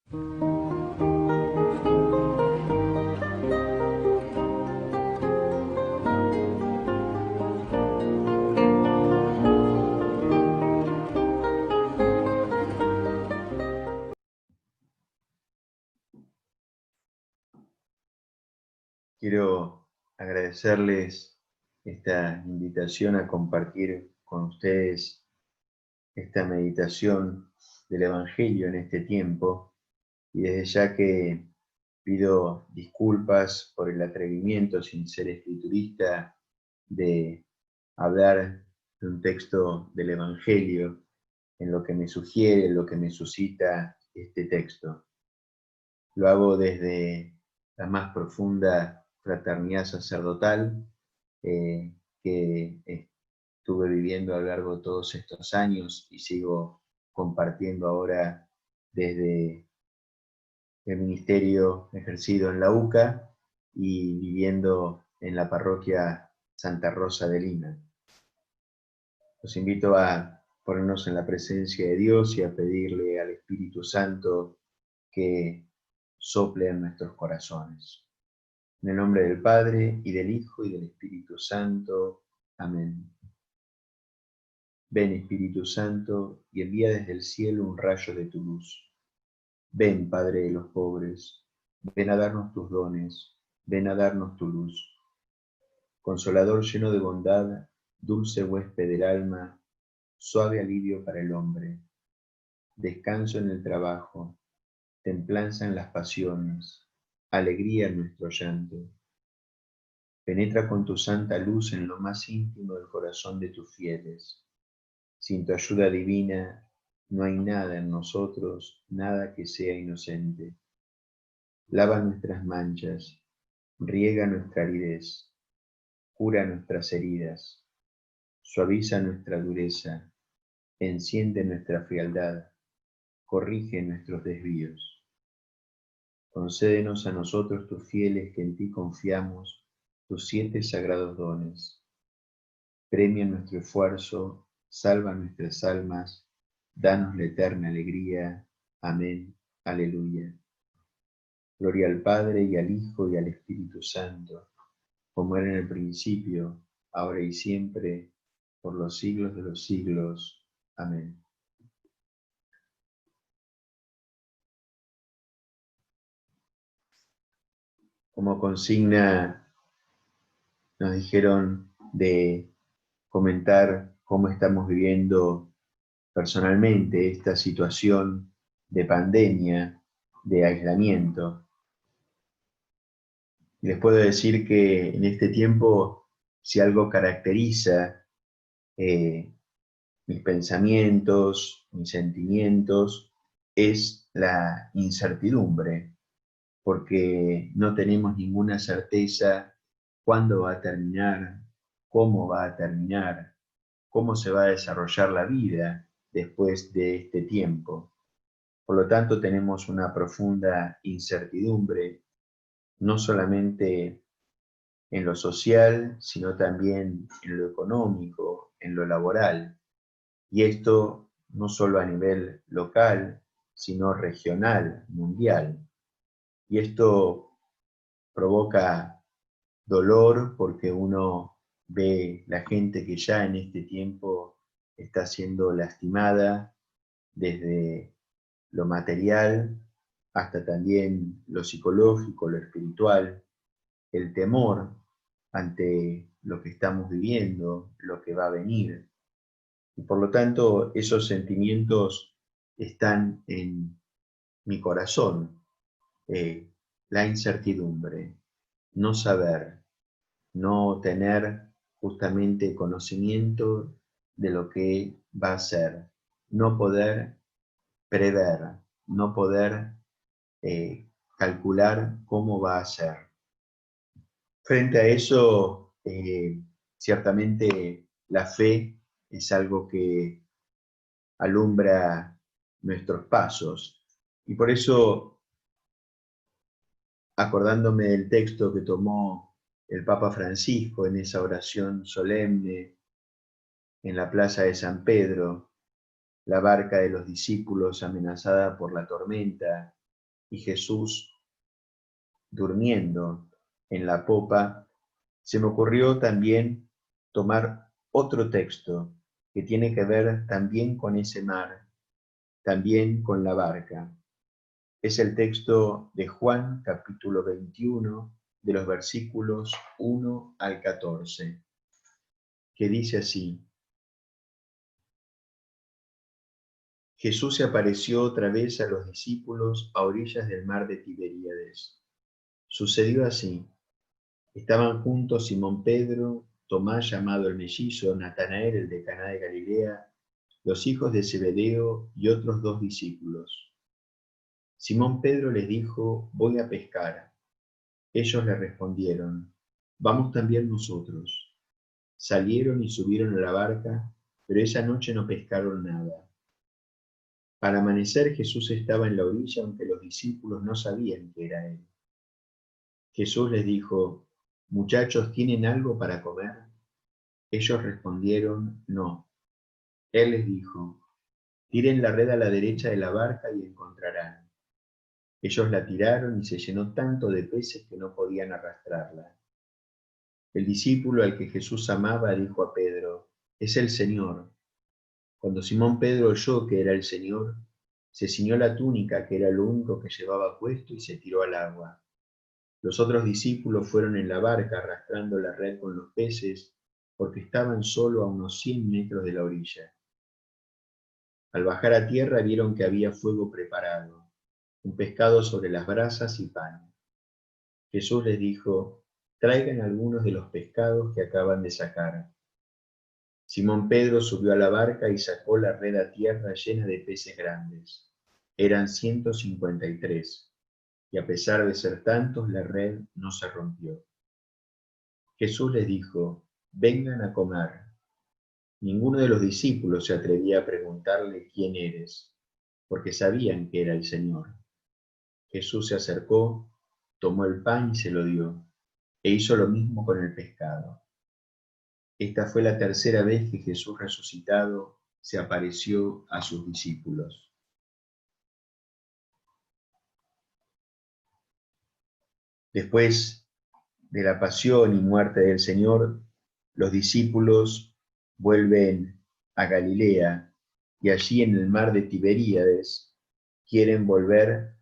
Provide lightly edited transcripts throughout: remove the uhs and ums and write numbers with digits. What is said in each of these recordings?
Quiero agradecerles esta invitación a compartir con ustedes esta meditación del Evangelio en este tiempo, y desde ya que pido disculpas por el atrevimiento, sin ser escriturista, de hablar de un texto del Evangelio en lo que me sugiere, en lo que me suscita este texto. Lo hago desde la más profunda fraternidad sacerdotal que estuve viviendo a lo largo de todos estos años y sigo compartiendo ahora desde el ministerio ejercido en la UCA y viviendo en la parroquia Santa Rosa de Lima. Los invito a ponernos en la presencia de Dios y a pedirle al Espíritu Santo que sople en nuestros corazones. En el nombre del Padre, y del Hijo, y del Espíritu Santo. Amén. Ven, Espíritu Santo, y envía desde el cielo un rayo de tu luz. Ven, Padre de los pobres, ven a darnos tus dones, ven a darnos tu luz. Consolador lleno de bondad, dulce huésped del alma, suave alivio para el hombre. Descanso en el trabajo, templanza en las pasiones, alegría en nuestro llanto. Penetra con tu santa luz en lo más íntimo del corazón de tus fieles. Sin tu ayuda divina, no hay nada en nosotros, nada que sea inocente. Lava nuestras manchas, riega nuestra aridez, cura nuestras heridas, suaviza nuestra dureza, enciende nuestra frialdad, corrige nuestros desvíos. Concédenos a nosotros, tus fieles, que en ti confiamos, tus 7 sagrados dones. Premia nuestro esfuerzo, salva nuestras almas, danos la eterna alegría. Amén. Aleluya. Gloria al Padre, y al Hijo, y al Espíritu Santo, como era en el principio, ahora y siempre, por los siglos de los siglos. Amén. Como consigna, nos dijeron de comentar cómo estamos viviendo personalmente esta situación de pandemia, de aislamiento. Y les puedo decir que en este tiempo, si algo caracteriza mis pensamientos, mis sentimientos, es la incertidumbre, porque no tenemos ninguna certeza cuándo va a terminar, cómo va a terminar, cómo se va a desarrollar la vida después de este tiempo. Por lo tanto, tenemos una profunda incertidumbre, no solamente en lo social, sino también en lo económico, en lo laboral. Y esto no solo a nivel local, sino regional, mundial. Y esto provoca dolor porque uno ve la gente que ya en este tiempo está siendo lastimada desde lo material hasta también lo psicológico, lo espiritual, el temor ante lo que estamos viviendo, lo que va a venir. Y por lo tanto, esos sentimientos están en mi corazón. La incertidumbre, no saber, no tener justamente conocimiento de lo que va a ser, no poder prever, no poder calcular cómo va a ser. Frente a eso, ciertamente la fe es algo que alumbra nuestros pasos. Y por eso, acordándome del texto que tomó el Papa Francisco en esa oración solemne en la plaza de San Pedro, la barca de los discípulos amenazada por la tormenta, y Jesús durmiendo en la popa, se me ocurrió también tomar otro texto que tiene que ver también con ese mar, también con la barca. Es el texto de Juan, capítulo 21, de los versículos 1 al 14, que dice así: Jesús se apareció otra vez a los discípulos a orillas del mar de Tiberíades. Sucedió así: estaban juntos Simón Pedro, Tomás llamado el mellizo, Natanael el de Caná de Galilea, los hijos de Zebedeo y otros 2 discípulos. Simón Pedro les dijo: voy a pescar. Ellos le respondieron: vamos también nosotros. Salieron y subieron a la barca, pero esa noche no pescaron nada. Al amanecer Jesús estaba en la orilla, aunque los discípulos no sabían que era él. Jesús les dijo: muchachos, ¿tienen algo para comer? Ellos respondieron: no. Él les dijo: tiren la red a la derecha de la barca y encontrarán. Ellos la tiraron y se llenó tanto de peces que no podían arrastrarla. El discípulo al que Jesús amaba dijo a Pedro: es el Señor. Cuando Simón Pedro oyó que era el Señor, se ciñó la túnica, que era lo único que llevaba puesto, y se tiró al agua. Los otros discípulos fueron en la barca arrastrando la red con los peces, porque estaban solo a unos 100 metros de la orilla. Al bajar a tierra vieron que había fuego preparado, un pescado sobre las brasas y pan. Jesús les dijo: traigan algunos de los pescados que acaban de sacar. Simón Pedro subió a la barca y sacó la red a tierra llena de peces grandes. Eran 153, y a pesar de ser tantos, la red no se rompió. Jesús les dijo: vengan a comer. Ninguno de los discípulos se atrevía a preguntarle: ¿quién eres?, porque sabían que era el Señor. Jesús se acercó, tomó el pan y se lo dio, e hizo lo mismo con el pescado. Esta fue la tercera vez que Jesús resucitado se apareció a sus discípulos. Después de la pasión y muerte del Señor, los discípulos vuelven a Galilea y allí en el mar de Tiberíades quieren volver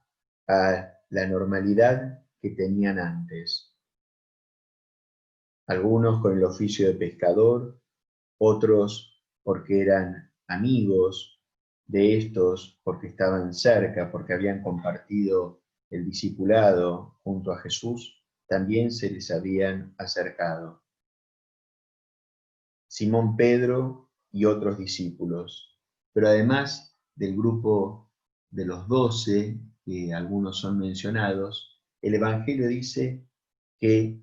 a la normalidad que tenían antes. Algunos con el oficio de pescador, otros porque eran amigos de estos, porque estaban cerca, porque habían compartido el discipulado junto a Jesús, también se les habían acercado. Simón Pedro y otros discípulos. Pero además del grupo de los 12, que algunos son mencionados, el Evangelio dice que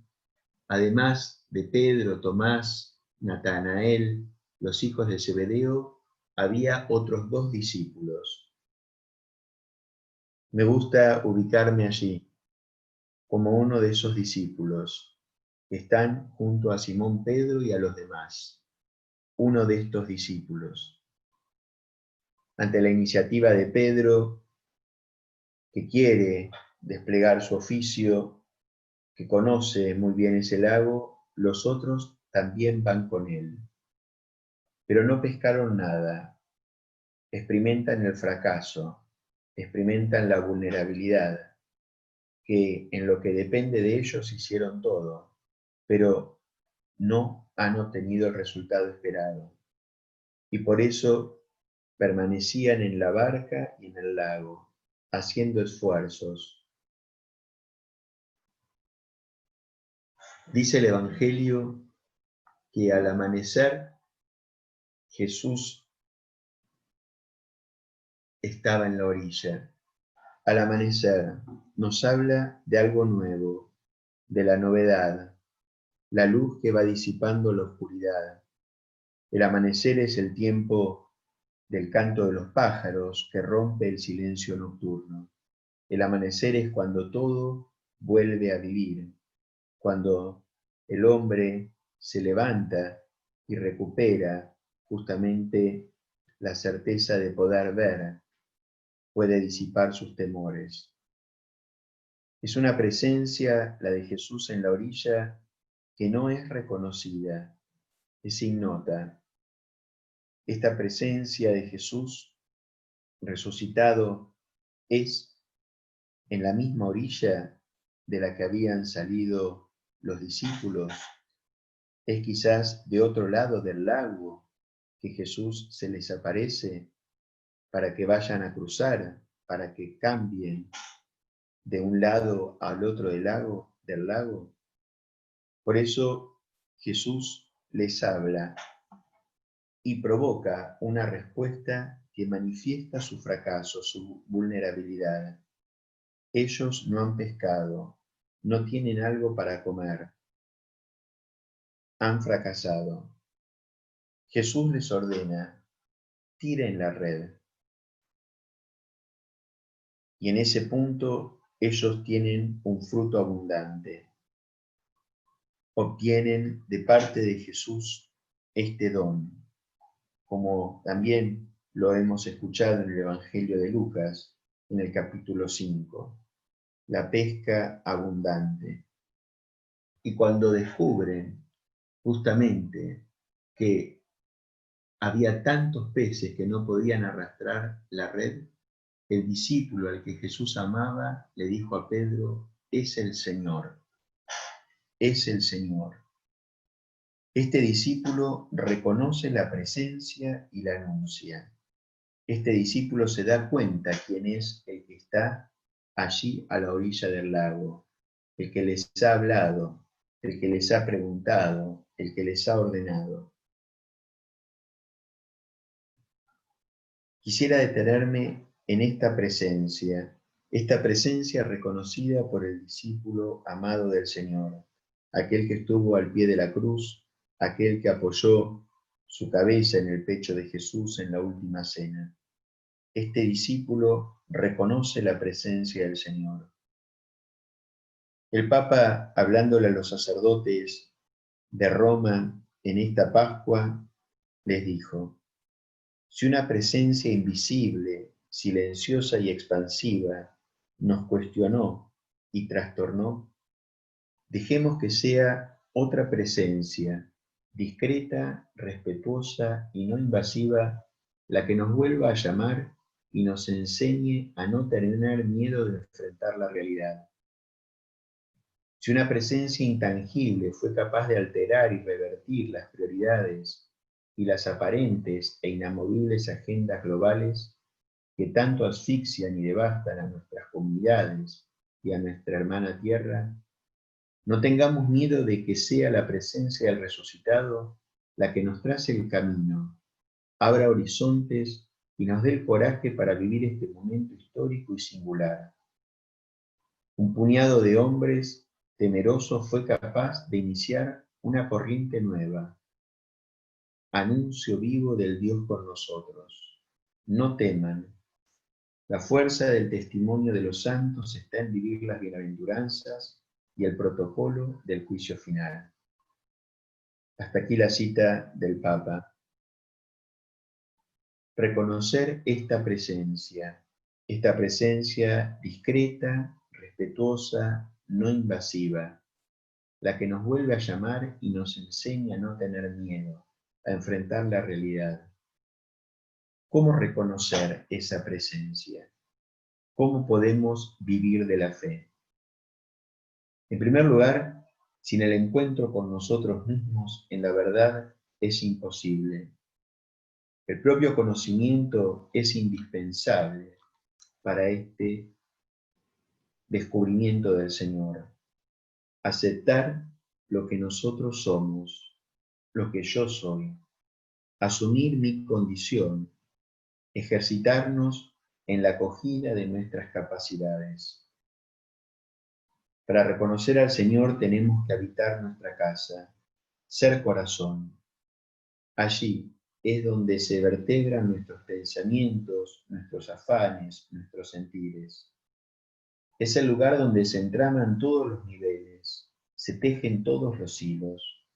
además de Pedro, Tomás, Natanael, los hijos de Zebedeo, había otros 2 discípulos. Me gusta ubicarme allí, como uno de esos discípulos que están junto a Simón Pedro y a los demás, uno de estos discípulos. Ante la iniciativa de Pedro, que quiere desplegar su oficio, que conoce muy bien ese lago, los otros también van con él. Pero no pescaron nada, experimentan el fracaso, experimentan la vulnerabilidad, que en lo que depende de ellos hicieron todo, pero no han obtenido el resultado esperado. Y por eso permanecían en la barca y en el lago, haciendo esfuerzos. Dice el Evangelio que al amanecer Jesús estaba en la orilla. Al amanecer nos habla de algo nuevo, de la novedad, la luz que va disipando la oscuridad. El amanecer es el tiempo del canto de los pájaros que rompe el silencio nocturno. El amanecer es cuando todo vuelve a vivir, cuando el hombre se levanta y recupera justamente la certeza de poder ver, puede disipar sus temores. Es una presencia, la de Jesús en la orilla, que no es reconocida, es ignota. Esta presencia de Jesús resucitado es en la misma orilla de la que habían salido los discípulos. Es quizás de otro lado del lago que Jesús se les aparece para que vayan a cruzar, para que cambien de un lado al otro del lago. Por eso Jesús les habla y provoca una respuesta que manifiesta su fracaso, su vulnerabilidad. Ellos no han pescado, no tienen algo para comer, han fracasado. Jesús les ordena, tiren la red. Y en ese punto ellos tienen un fruto abundante. Obtienen de parte de Jesús este don, como también lo hemos escuchado en el Evangelio de Lucas, en el capítulo 5, la pesca abundante. Y cuando descubren justamente que había tantos peces que no podían arrastrar la red, el discípulo al que Jesús amaba le dijo a Pedro, es el Señor, es el Señor. Este discípulo reconoce la presencia y la anuncia. Este discípulo se da cuenta quién es el que está allí a la orilla del lago, el que les ha hablado, el que les ha preguntado, el que les ha ordenado. Quisiera detenerme en esta presencia reconocida por el discípulo amado del Señor, aquel que estuvo al pie de la cruz, aquel que apoyó su cabeza en el pecho de Jesús en la última cena. Este discípulo reconoce la presencia del Señor. El Papa, hablándole a los sacerdotes de Roma en esta Pascua, les dijo, si una presencia invisible, silenciosa y expansiva nos cuestionó y trastornó, dejemos que sea otra presencia, discreta, respetuosa y no invasiva, la que nos vuelva a llamar y nos enseñe a no tener miedo de enfrentar la realidad. Si una presencia intangible fue capaz de alterar y revertir las prioridades y las aparentes e inamovibles agendas globales que tanto asfixian y devastan a nuestras comunidades y a nuestra hermana tierra, no tengamos miedo de que sea la presencia del resucitado la que nos trace el camino, abra horizontes y nos dé el coraje para vivir este momento histórico y singular. Un puñado de hombres temerosos fue capaz de iniciar una corriente nueva. Anuncio vivo del Dios con nosotros. No teman. La fuerza del testimonio de los santos está en vivir las bienaventuranzas y el protocolo del juicio final. Hasta aquí la cita del Papa. Reconocer esta presencia discreta, respetuosa, no invasiva, la que nos vuelve a llamar y nos enseña a no tener miedo, a enfrentar la realidad. ¿Cómo reconocer esa presencia? ¿Cómo podemos vivir de la fe? En primer lugar, sin el encuentro con nosotros mismos en la verdad es imposible. El propio conocimiento es indispensable para este descubrimiento del Señor. Aceptar lo que nosotros somos, lo que yo soy. Asumir mi condición, ejercitarnos en la acogida de nuestras capacidades. Para reconocer al Señor tenemos que habitar nuestra casa, ser corazón. Allí es donde se vertebran nuestros pensamientos, nuestros afanes, nuestros sentires. Es el lugar donde se entraman todos los niveles, se tejen todos los hilos.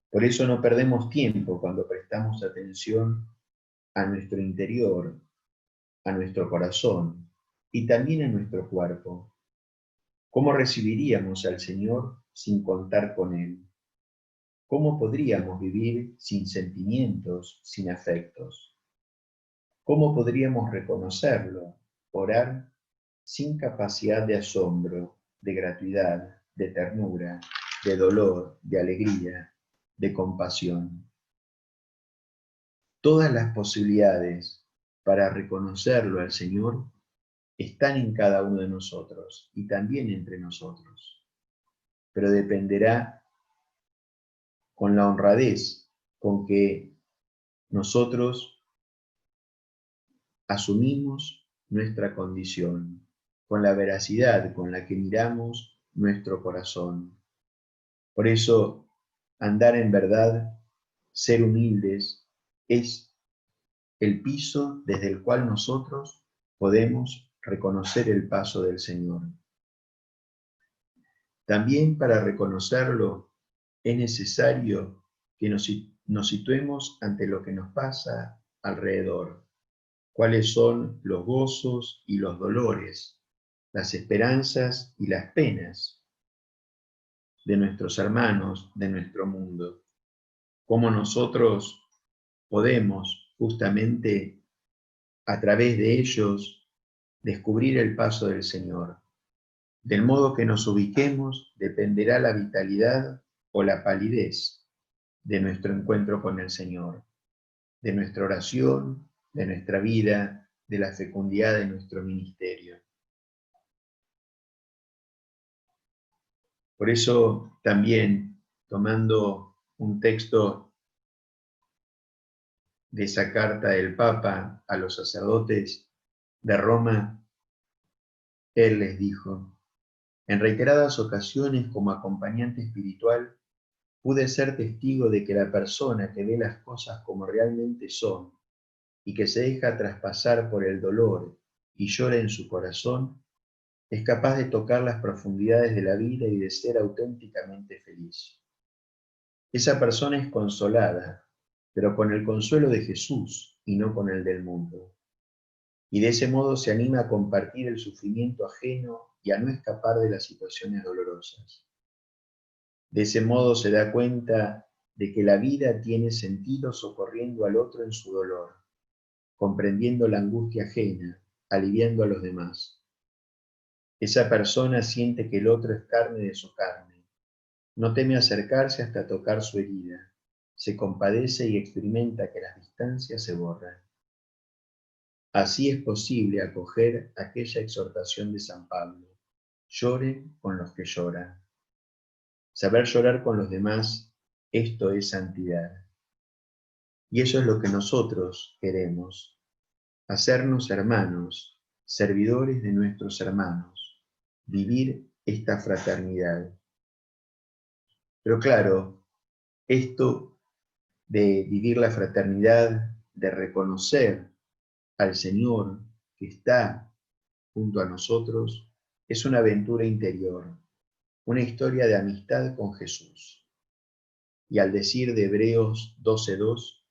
Por eso no perdemos tiempo cuando prestamos atención a nuestro interior, a nuestro corazón y también a nuestro cuerpo. ¿Cómo recibiríamos al Señor sin contar con Él? ¿Cómo podríamos vivir sin sentimientos, sin afectos? ¿Cómo podríamos reconocerlo, orar sin capacidad de asombro, de gratuidad, de ternura, de dolor, de alegría, de compasión? Todas las posibilidades para reconocerlo al Señor están en cada uno de nosotros y también entre nosotros, pero dependerá con la honradez con que nosotros asumimos nuestra condición, con la veracidad con la que miramos nuestro corazón. Por eso, andar en verdad, ser humildes, es el piso desde el cual nosotros podemos reconocer el paso del Señor. También para reconocerlo es necesario que nos situemos ante lo que nos pasa alrededor, cuáles son los gozos y los dolores, las esperanzas y las penas de nuestros hermanos, de nuestro mundo, cómo nosotros podemos justamente a través de ellos descubrir el paso del Señor. Del modo que nos ubiquemos dependerá la vitalidad o la palidez de nuestro encuentro con el Señor, de nuestra oración, de nuestra vida, de la fecundidad de nuestro ministerio. Por eso también, tomando un texto de esa carta del Papa a los sacerdotes de Roma, él les dijo: en reiteradas ocasiones como acompañante espiritual, pude ser testigo de que la persona que ve las cosas como realmente son y que se deja traspasar por el dolor y llora en su corazón, es capaz de tocar las profundidades de la vida y de ser auténticamente feliz. Esa persona es consolada, pero con el consuelo de Jesús y no con el del mundo. Y de ese modo se anima a compartir el sufrimiento ajeno y a no escapar de las situaciones dolorosas. De ese modo se da cuenta de que la vida tiene sentido socorriendo al otro en su dolor, comprendiendo la angustia ajena, aliviando a los demás. Esa persona siente que el otro es carne de su carne. No teme acercarse hasta tocar su herida. Se compadece y experimenta que las distancias se borran. Así es posible acoger aquella exhortación de San Pablo: llore con los que lloran. Saber llorar con los demás, esto es santidad. Y eso es lo que nosotros queremos: hacernos hermanos, servidores de nuestros hermanos, vivir esta fraternidad. Pero claro, esto de vivir la fraternidad, de reconocer al Señor que está junto a nosotros, es una aventura interior, una historia de amistad con Jesús. Y al decir de Hebreos 12:2,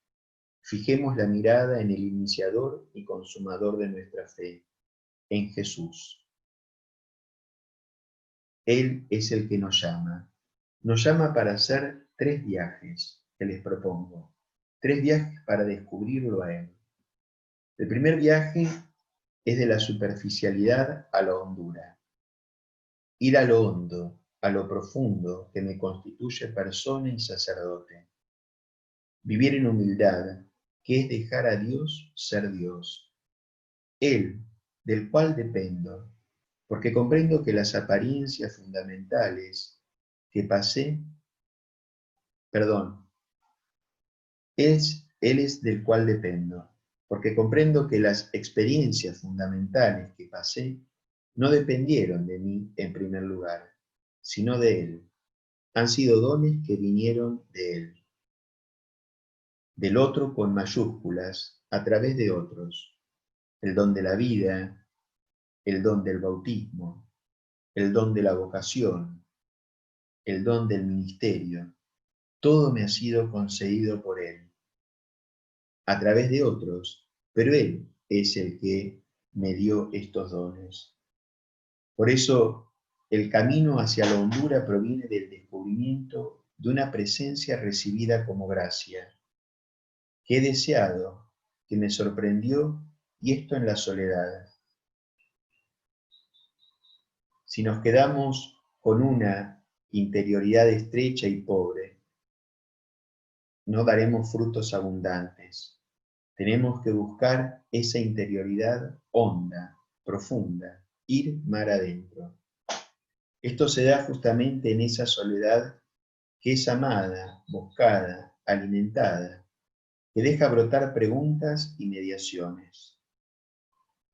fijemos la mirada en el iniciador y consumador de nuestra fe, en Jesús. Él es el que nos llama. Nos llama para hacer 3 viajes que les propongo. 3 viajes para descubrirlo a Él. El primer viaje es de la superficialidad a la hondura. Ir a lo hondo, a lo profundo que me constituye persona y sacerdote. Vivir en humildad, que es dejar a Dios ser Dios. Él, del cual dependo, porque comprendo que las apariencias fundamentales que pasé, perdón, Él es del cual dependo, porque comprendo que las experiencias fundamentales que pasé no dependieron de mí en primer lugar, sino de Él. Han sido dones que vinieron de Él, del otro con mayúsculas, a través de otros: el don de la vida, el don del bautismo, el don de la vocación, el don del ministerio. Todo me ha sido concedido por Él, a través de otros, pero Él es el que me dio estos dones. Por eso El camino hacia la hondura proviene del descubrimiento de una presencia recibida como gracia, que he deseado, que me sorprendió, y esto en la soledad. Si nos quedamos con una interioridad estrecha y pobre, no daremos frutos abundantes. Tenemos que buscar esa interioridad honda, profunda, ir mar adentro. Esto se da justamente en esa soledad que es amada, buscada, alimentada, que deja brotar preguntas y mediaciones.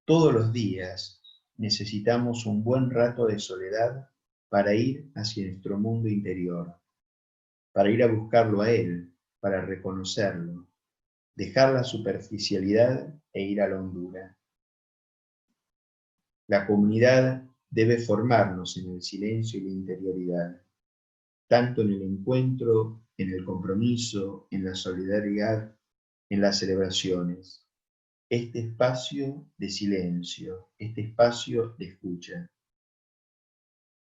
Todos los días necesitamos un buen rato de soledad para ir hacia nuestro mundo interior, para ir a buscarlo a Él, para reconocerlo, dejar la superficialidad e ir a la hondura. La comunidad debe formarnos en el silencio y la interioridad, tanto en el encuentro, en el compromiso, en la solidaridad, en las celebraciones. Este espacio de silencio, este espacio de escucha.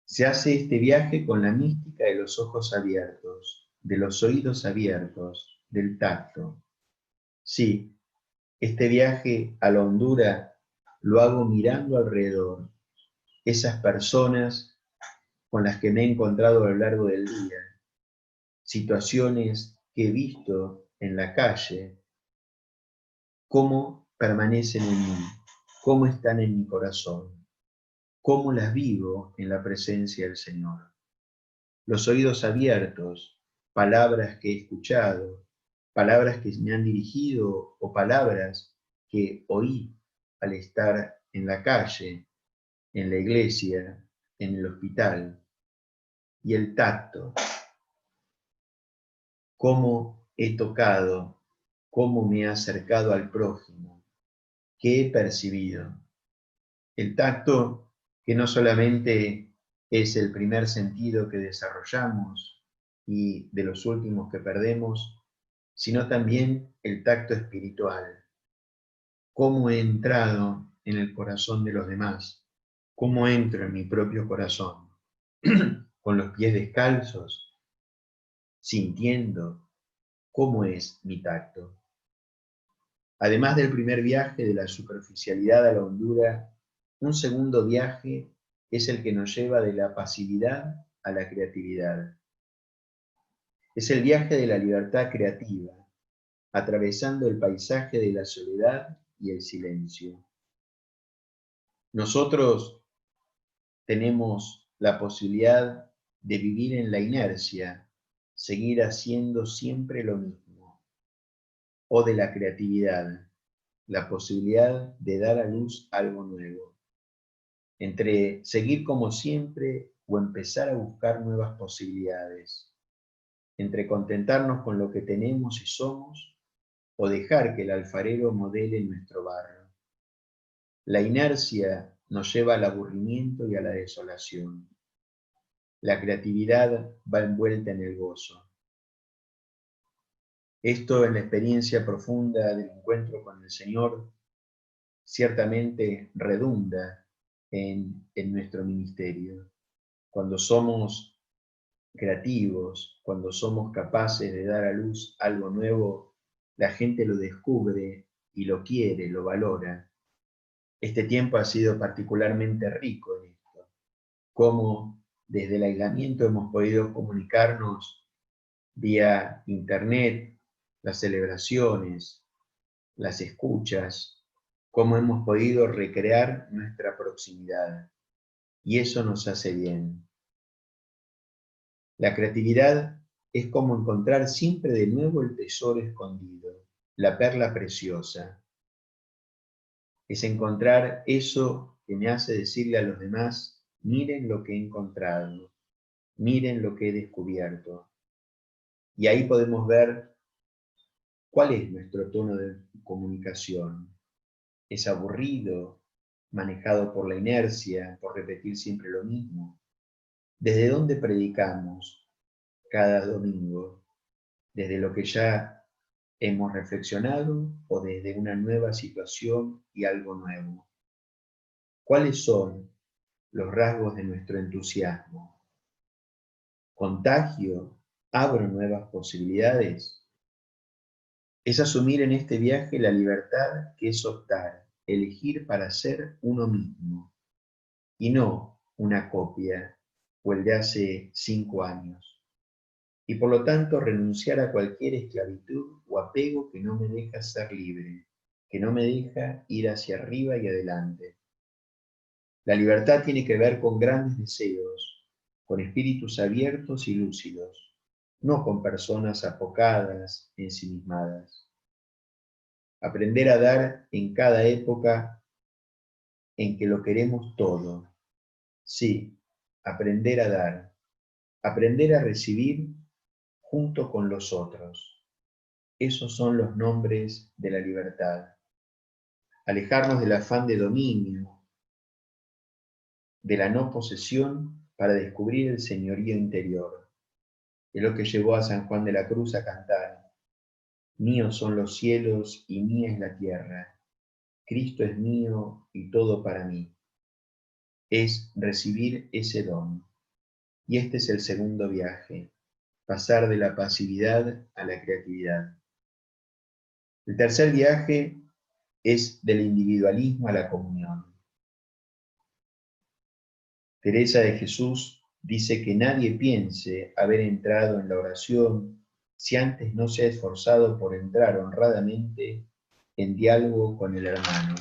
Se hace este viaje con la mística de los ojos abiertos, de los oídos abiertos, del tacto. Sí, este viaje a la hondura lo hago mirando alrededor, esas personas con las que me he encontrado a lo largo del día, situaciones que he visto en la calle, cómo permanecen en mí, cómo están en mi corazón, cómo las vivo en la presencia del Señor. Los oídos abiertos, palabras que he escuchado, palabras que me han dirigido o palabras que oí al estar en la calle, en la iglesia, en el hospital. Y el tacto, cómo he tocado, cómo me he acercado al prójimo, qué he percibido. El tacto, que no solamente es el primer sentido que desarrollamos y de los últimos que perdemos, sino también el tacto espiritual. Cómo he entrado en el corazón de los demás, cómo entro en mi propio corazón, con los pies descalzos, sintiendo cómo es mi tacto. Además del primer viaje de la superficialidad a la hondura, un segundo viaje es el que nos lleva de la pasividad a la creatividad. Es el viaje de la libertad creativa, atravesando el paisaje de la soledad y el silencio. Nosotros tenemos la posibilidad de vivir en la inercia, seguir haciendo siempre lo mismo, o de la creatividad, la posibilidad de dar a luz algo nuevo, entre seguir como siempre o empezar a buscar nuevas posibilidades, entre contentarnos con lo que tenemos y somos o dejar que el alfarero modele nuestro barro. La inercia nos lleva al aburrimiento y a la desolación. La creatividad va envuelta en el gozo. Esto en la experiencia profunda del encuentro con el Señor ciertamente redunda en nuestro ministerio. Cuando somos creativos, cuando somos capaces de dar a luz algo nuevo, la gente lo descubre y lo quiere, lo valora. Este tiempo ha sido particularmente rico en esto, como desde el aislamiento hemos podido comunicarnos vía internet, las celebraciones, las escuchas, cómo hemos podido recrear nuestra proximidad. Y eso nos hace bien. La creatividad es como encontrar siempre de nuevo el tesoro escondido, la perla preciosa. Es encontrar eso que me hace decirle a los demás, miren lo que he encontrado, miren lo que he descubierto. Y ahí podemos ver cuál es nuestro tono de comunicación. ¿Es aburrido, manejado por la inercia, por repetir siempre lo mismo? ¿Desde dónde predicamos cada domingo? ¿Desde lo que ya hemos reflexionado o desde una nueva situación y algo nuevo? ¿Cuáles son los rasgos de nuestro entusiasmo. ¿Contagio? ¿Abro nuevas posibilidades? Es asumir en este viaje la libertad que es optar, elegir para ser uno mismo, y no una copia o el de hace 5 años. Y por lo tanto renunciar a cualquier esclavitud o apego que no me deja ser libre, que no me deja ir hacia arriba y adelante. La libertad tiene que ver con grandes deseos, con espíritus abiertos y lúcidos, no con personas apocadas, ensimismadas. Aprender a dar en cada época en que lo queremos todo. Sí, aprender a dar, aprender a recibir junto con los otros. Esos son los nombres de la libertad. Alejarnos del afán de dominio, de la no posesión, para descubrir el señorío interior. Es lo que llevó a San Juan de la Cruz a cantar: míos son los cielos y mía es la tierra. Cristo es mío y todo para mí. Es recibir ese don. Y este es el segundo viaje, pasar de la pasividad a la creatividad. El tercer viaje es del individualismo a la comunión. Teresa de Jesús dice que nadie piense haber entrado en la oración si antes no se ha esforzado por entrar honradamente en diálogo con el hermano.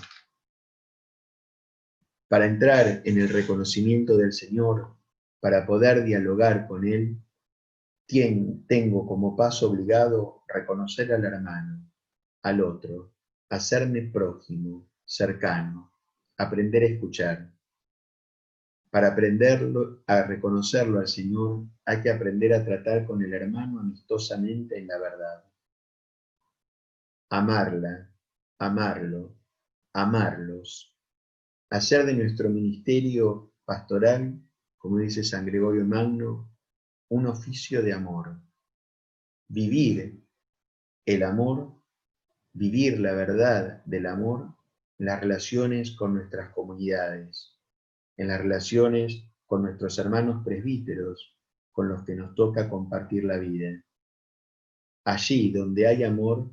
Para entrar en el reconocimiento del Señor, para poder dialogar con Él, tengo como paso obligado reconocer al hermano, al otro, hacerme prójimo, cercano, aprender a escuchar. Para aprenderlo, a reconocerlo al Señor, hay que aprender a tratar con el hermano amistosamente en la verdad. Amarla, amarlo, amarlos. Hacer de nuestro ministerio pastoral, como dice San Gregorio Magno, un oficio de amor. Vivir el amor, vivir la verdad del amor en las relaciones con nuestras comunidades, en las relaciones con nuestros hermanos presbíteros, con los que nos toca compartir la vida. Allí donde hay amor,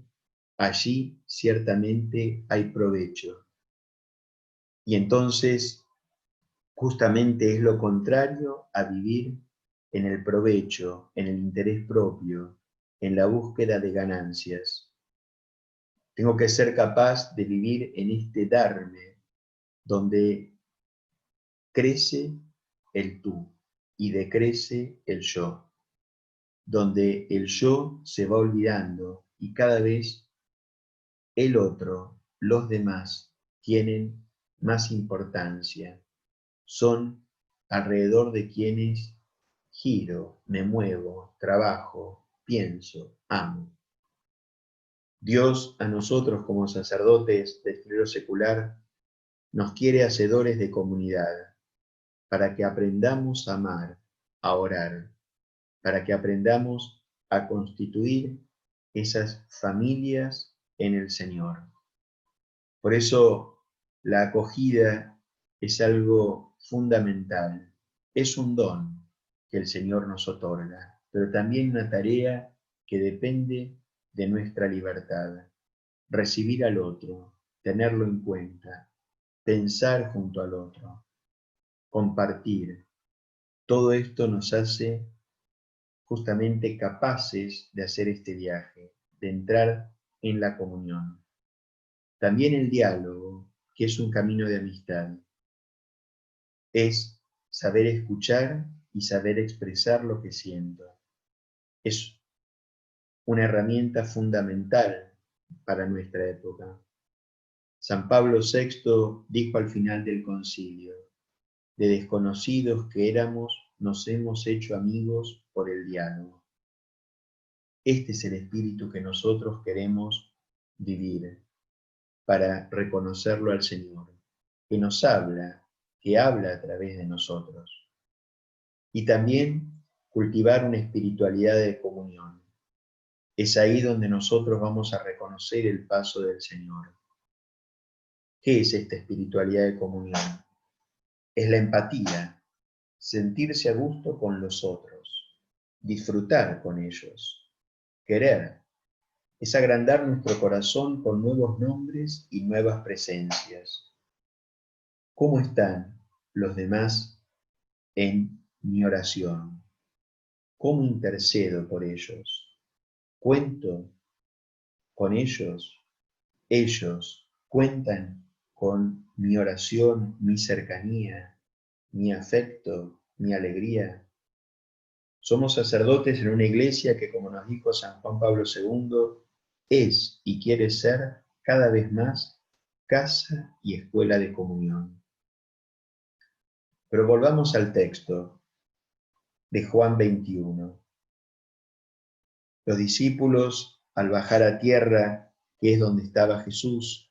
allí ciertamente hay provecho. Y entonces, justamente es lo contrario a vivir en el provecho, en el interés propio, en la búsqueda de ganancias. Tengo que ser capaz de vivir en este darme, donde crece el tú y decrece el yo, donde el yo se va olvidando y cada vez el otro, los demás, tienen más importancia. Son alrededor de quienes giro, me muevo, trabajo, pienso, amo. Dios a nosotros como sacerdotes del clero secular nos quiere hacedores de comunidad, para que aprendamos a amar, a orar, para que aprendamos a constituir esas familias en el Señor. Por eso la acogida es algo fundamental, es un don que el Señor nos otorga, pero también una tarea que depende de nuestra libertad. Recibir al otro, tenerlo en cuenta, pensar junto al otro, compartir. Todo esto nos hace justamente capaces de hacer este viaje, de entrar en la comunión. También el diálogo, que es un camino de amistad, es saber escuchar y saber expresar lo que siento. Es una herramienta fundamental para nuestra época. San Pablo VI dijo al final del concilio: de desconocidos que éramos, nos hemos hecho amigos por el diálogo. Este es el espíritu que nosotros queremos vivir para reconocerlo al Señor, que nos habla, que habla a través de nosotros. Y también cultivar una espiritualidad de comunión. Es ahí donde nosotros vamos a reconocer el paso del Señor. ¿Qué es esta espiritualidad de comunión? Es la empatía, sentirse a gusto con los otros, disfrutar con ellos, querer. Es agrandar nuestro corazón con nuevos nombres y nuevas presencias. ¿Cómo están los demás en mi oración? ¿Cómo intercedo por ellos? ¿Cuento con ellos? ¿Ellos cuentan con mi oración, mi cercanía, mi afecto, mi alegría? Somos sacerdotes en una iglesia que, como nos dijo San Juan Pablo II, es y quiere ser cada vez más casa y escuela de comunión. Pero volvamos al texto de Juan 21. Los discípulos, al bajar a tierra, que es donde estaba Jesús,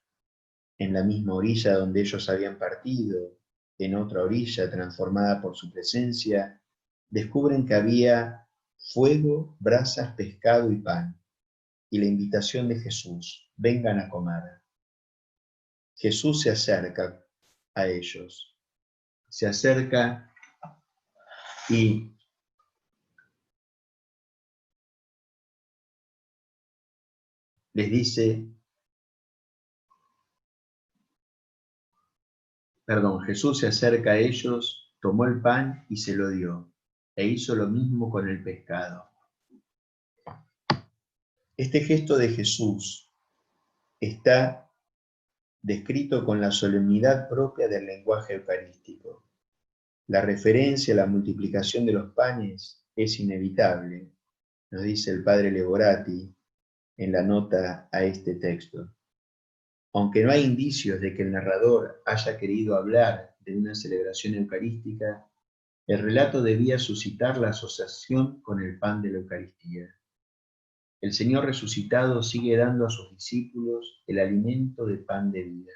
en la misma orilla donde ellos habían partido, en otra orilla transformada por su presencia, descubren que había fuego, brasas, pescado y pan, y la invitación de Jesús: vengan a comer. Jesús se acerca a ellos, se acerca y les dice, Jesús se acerca a ellos, tomó el pan y se lo dio, e hizo lo mismo con el pescado. Este gesto de Jesús está descrito con la solemnidad propia del lenguaje eucarístico. La referencia a la multiplicación de los panes es inevitable, nos dice el padre Leborati en la nota a este texto. Aunque no hay indicios de que el narrador haya querido hablar de una celebración eucarística, el relato debía suscitar la asociación con el pan de la Eucaristía. El Señor resucitado sigue dando a sus discípulos el alimento de pan de vida.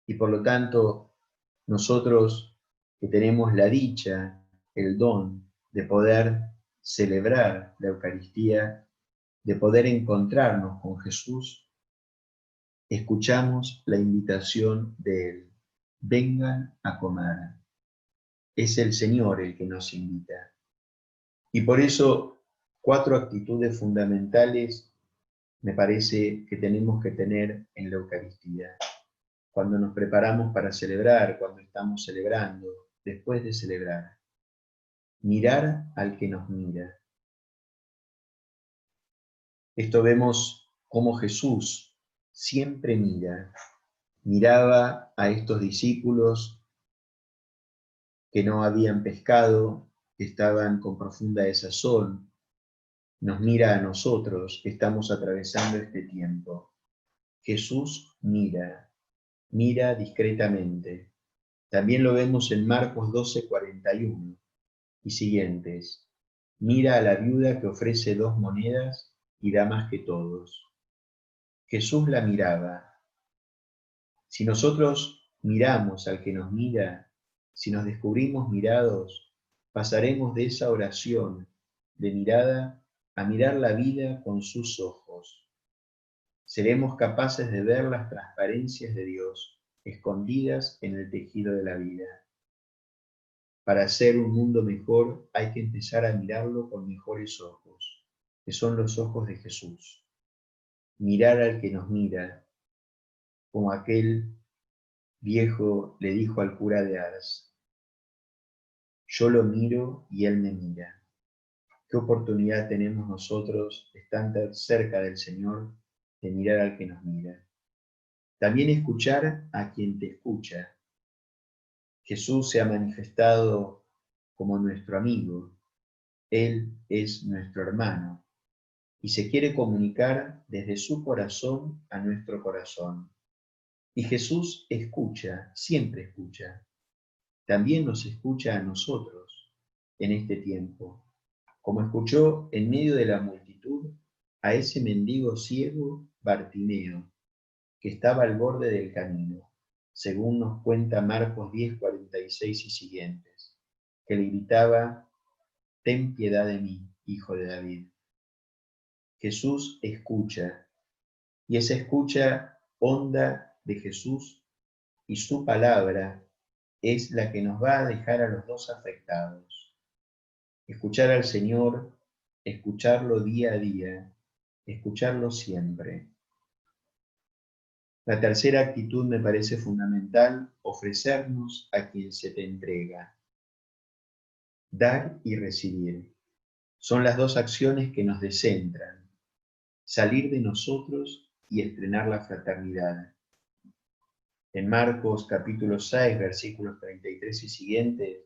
Y por lo tanto, nosotros que tenemos la dicha, el don de poder celebrar la Eucaristía, de poder encontrarnos con Jesús, escuchamos la invitación de Él: vengan a comer. Es el Señor el que nos invita. Y por eso, 4 actitudes fundamentales me parece que tenemos que tener en la Eucaristía. Cuando nos preparamos para celebrar, cuando estamos celebrando, después de celebrar. Mirar al que nos mira. Esto vemos cómo Jesús siempre mira. Miraba a estos discípulos que no habían pescado, que estaban con profunda desazón. Nos mira a nosotros que estamos atravesando este tiempo. Jesús mira, mira discretamente. También lo vemos en Marcos 12:41 y siguientes. Mira a la viuda que ofrece 2 monedas y da más que todos. Jesús la miraba. Si nosotros miramos al que nos mira, si nos descubrimos mirados, pasaremos de esa oración de mirada a mirar la vida con sus ojos. Seremos capaces de ver las transparencias de Dios escondidas en el tejido de la vida. Para hacer un mundo mejor hay que empezar a mirarlo con mejores ojos, que son los ojos de Jesús. Mirar al que nos mira, como aquel viejo le dijo al cura de Ars: yo lo miro y él me mira. ¿Qué oportunidad tenemos nosotros, estando cerca del Señor, de mirar al que nos mira? También escuchar a quien te escucha. Jesús se ha manifestado como nuestro amigo. Él es nuestro hermano y se quiere comunicar desde su corazón a nuestro corazón. Y Jesús escucha, siempre escucha. También nos escucha a nosotros en este tiempo, como escuchó en medio de la multitud a ese mendigo ciego Bartimeo, que estaba al borde del camino, según nos cuenta Marcos 10:46 y siguientes, que le gritaba: ten piedad de mí, hijo de David. Jesús escucha, y esa escucha honda de Jesús y su palabra es la que nos va a dejar a los dos afectados. Escuchar al Señor, escucharlo día a día, escucharlo siempre. La tercera actitud me parece fundamental, ofrecernos a quien se te entrega. Dar y recibir. Son las dos acciones que nos descentran. Salir de nosotros y estrenar la fraternidad. En Marcos capítulo 6, versículos 33 y siguientes,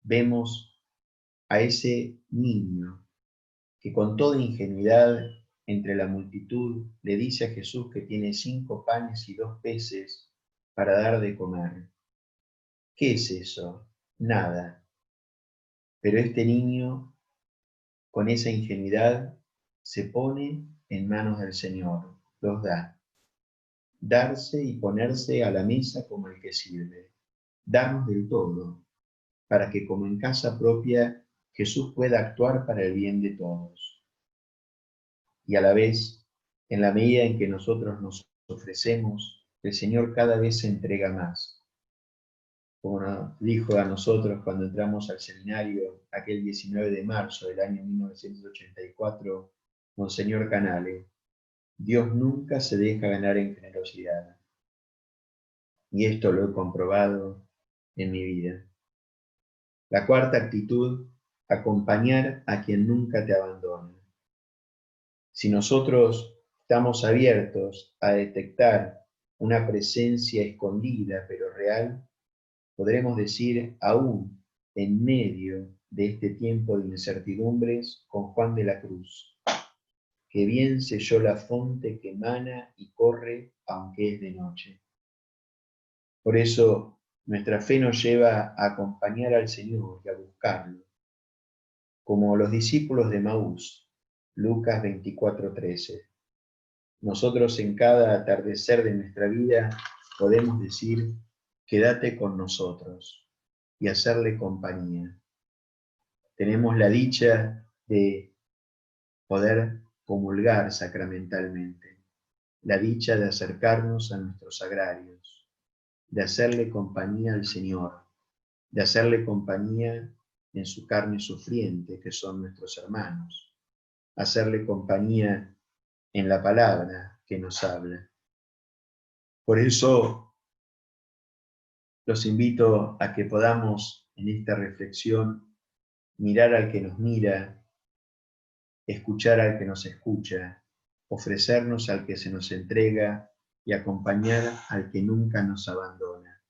vemos a ese niño que con toda ingenuidad entre la multitud le dice a Jesús que tiene 5 panes y 2 peces para dar de comer. ¿Qué es eso? Nada. Pero este niño, con esa ingenuidad, se pone en manos del Señor, los da. Darse y ponerse a la mesa como el que sirve. Darnos del todo, para que como en casa propia Jesús pueda actuar para el bien de todos. Y a la vez, en la medida en que nosotros nos ofrecemos, el Señor cada vez se entrega más. Como nos dijo a nosotros cuando entramos al seminario aquel 19 de marzo del año 1984, Monseñor Canale, Dios nunca se deja ganar en generosidad. Y esto lo he comprobado en mi vida. La cuarta actitud, acompañar a quien nunca te abandona. Si nosotros estamos abiertos a detectar una presencia escondida pero real, podremos decir aún en medio de este tiempo de incertidumbres con Juan de la Cruz, que bien selló la fuente que emana y corre aunque es de noche. Por eso nuestra fe nos lleva a acompañar al Señor y a buscarlo, como los discípulos de Maús, Lucas 24:13. Nosotros en cada atardecer de nuestra vida podemos decir, quédate con nosotros y hacerle compañía. Tenemos la dicha de poder comulgar sacramentalmente, la dicha de acercarnos a nuestros sagrarios, de hacerle compañía al Señor, de hacerle compañía en su carne sufriente, que son nuestros hermanos, hacerle compañía en la palabra que nos habla. Por eso los invito a que podamos en esta reflexión mirar al que nos mira, escuchar al que nos escucha, ofrecernos al que se nos entrega y acompañar al que nunca nos abandona.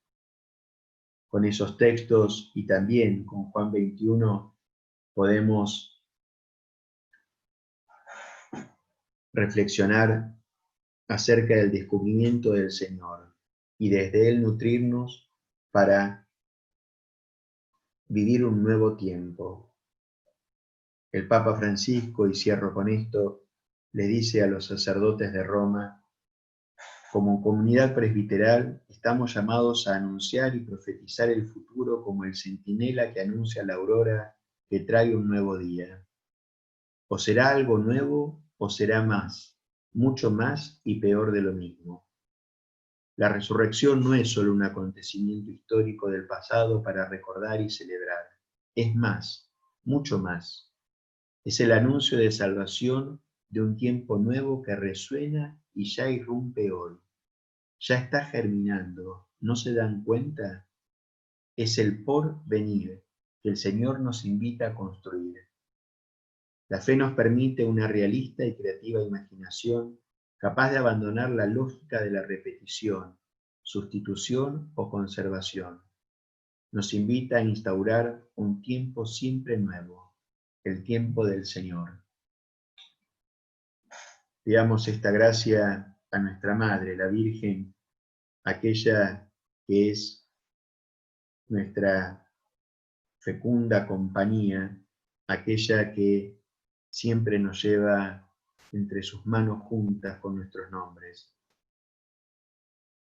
Con esos textos y también con Juan 21 podemos reflexionar acerca del descubrimiento del Señor y desde Él nutrirnos para vivir un nuevo tiempo. El Papa Francisco, y cierro con esto, le dice a los sacerdotes de Roma, como comunidad presbiteral estamos llamados a anunciar y profetizar el futuro como el centinela que anuncia la aurora que trae un nuevo día. O será algo nuevo o será más, mucho más y peor de lo mismo. La resurrección no es solo un acontecimiento histórico del pasado para recordar y celebrar. Es más, mucho más. Es el anuncio de salvación de un tiempo nuevo que resuena y ya irrumpe hoy. Ya está germinando. ¿No se dan cuenta? Es el porvenir que el Señor nos invita a construir. La fe nos permite una realista y creativa imaginación capaz de abandonar la lógica de la repetición, sustitución o conservación. Nos invita a instaurar un tiempo siempre nuevo, el tiempo del Señor. Pidamos esta gracia a nuestra Madre, la Virgen, aquella que es nuestra fecunda compañía, aquella que siempre nos lleva entre sus manos juntas con nuestros nombres.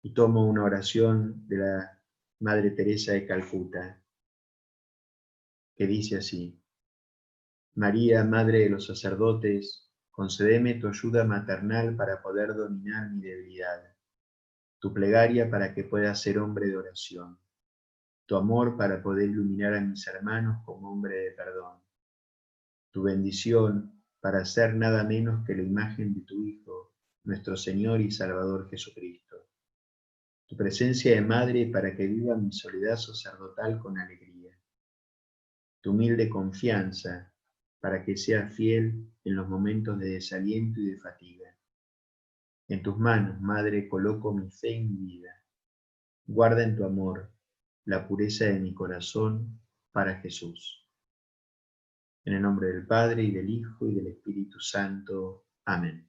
Y tomo una oración de la Madre Teresa de Calcuta, que dice así: María, Madre de los sacerdotes, concédeme tu ayuda maternal para poder dominar mi debilidad, tu plegaria para que pueda ser hombre de oración, tu amor para poder iluminar a mis hermanos como hombre de perdón, tu bendición para ser nada menos que la imagen de tu Hijo, nuestro Señor y Salvador Jesucristo, tu presencia de madre para que viva mi soledad sacerdotal con alegría, tu humilde confianza para que sea fiel en los momentos de desaliento y de fatiga. En tus manos, Madre, coloco mi fe y mi vida. Guarda en tu amor la pureza de mi corazón para Jesús. En el nombre del Padre, y del Hijo, y del Espíritu Santo. Amén.